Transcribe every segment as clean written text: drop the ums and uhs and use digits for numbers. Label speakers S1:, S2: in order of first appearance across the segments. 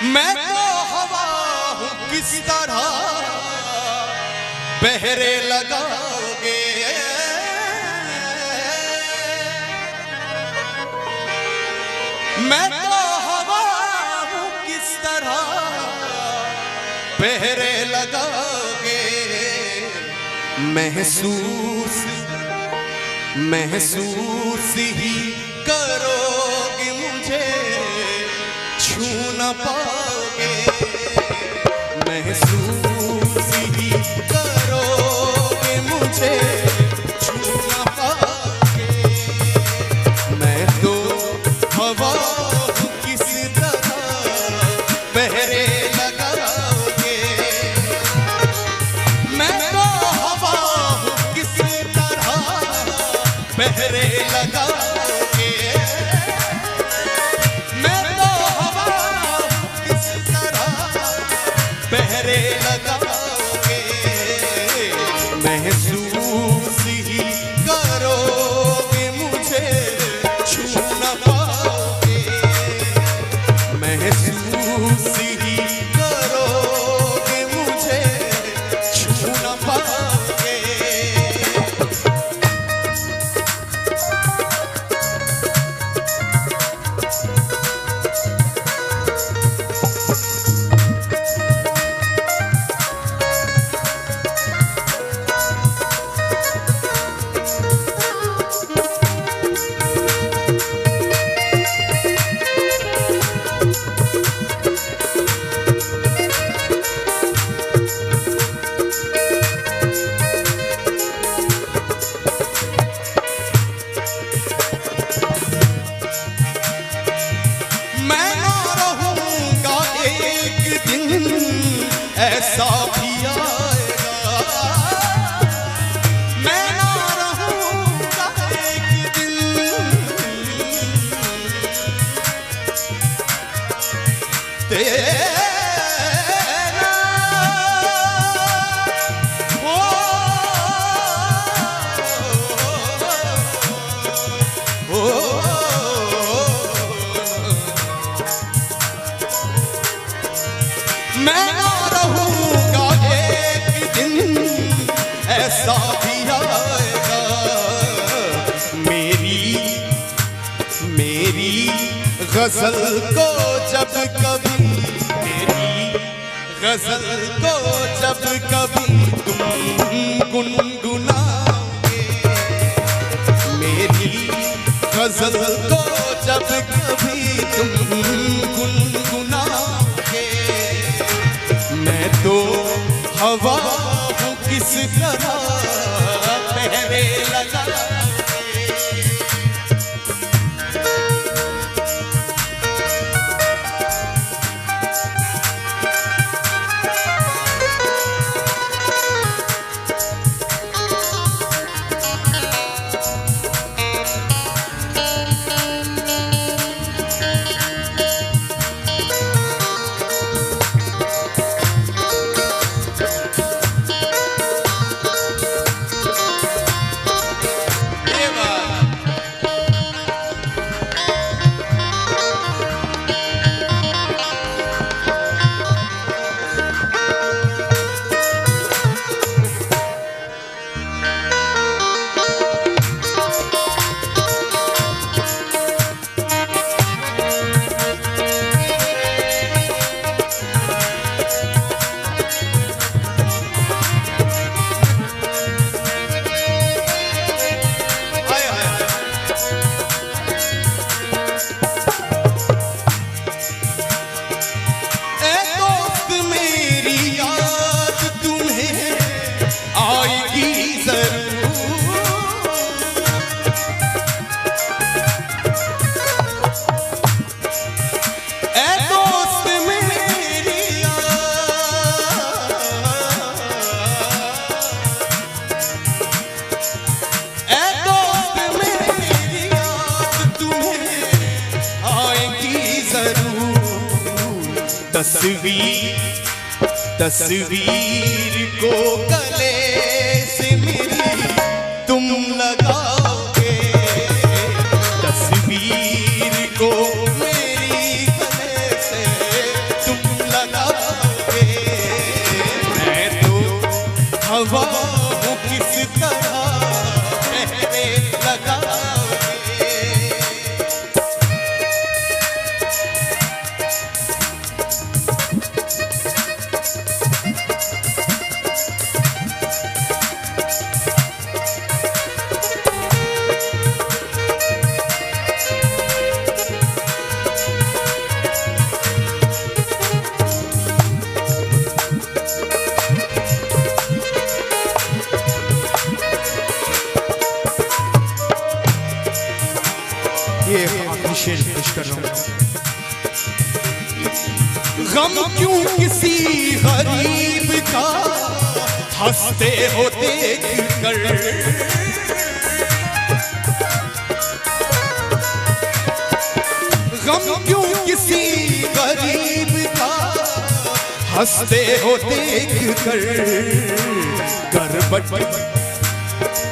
S1: मैं तो हवा हूँ किस तरह पहरे लगाओगे। मैं तो हवा हूँ किस तरह पहरे लगाओगे। महसूस महसूस ही करोगे मुझे छू न पाओगे। महसूस ही करोगे मुझे छू न पाओगे। मैं तो हवा हूँ किस तरह पहरे लगाओगे। मैं तो हवा हूँ किस तरह पहरे लगाओगे। मैं तो हवा किस तरह पहरे लगाओगे। महसूस ही करोगे मुझे छू न पाओगे। महसूस ही करोगे मुझे छू न पाओगे। ऐसा भी आएगा मैं ना रहूंगा एक दिन तेरा। मैं ना रहूंगा एक दिन ऐसा भी आएगा। मेरी गजल को जब कभी मेरी गजल को जब कभी तुम गुनगुनाओगे। मेरी गजल को जब कभी तुम गुनगुनाओगे। मैं तो हवा हूँ किस तरह पहरे लगाओगे। तस्वीर को गले से मेरी तुम लगाओगे। तस्वीर को मेरी गले से तुम गम क्यों किसी गरीब का हंसते हो देख कर, गम क्यों किसी गरीब का हंसते हो देख कर।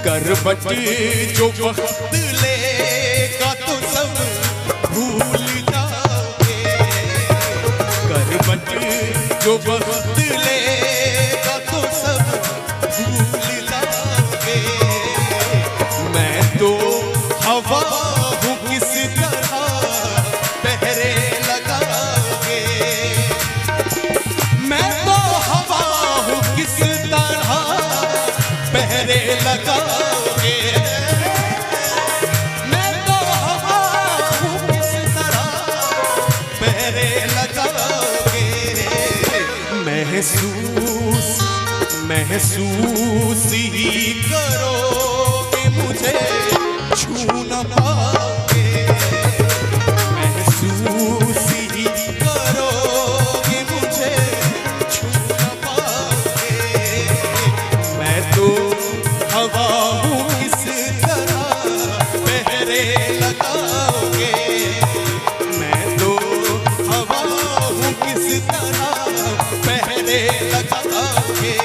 S1: करबट जो वक्त लेगा तो सब भूल जाओगे, करबट जो वक्त लेगा तो सब भूल जाओगे। मैं तो हवा हूँ किस तरह पहरे लगाओगे, मैं तो हवा हूँ किस तरह पहरे लगाओगे, मैं तो हवा हूँ किस तरह पहरे लगाओगे। महसूस ही करोगे मुझे छू न पाओगे, महसूस ही करोगे मुझे छू न पाओगे। मैं तो हवा हूँ किस तरह पहरे लगाओगे, मैं तो हवा हूँ किस तरह पहरे लगाओगे।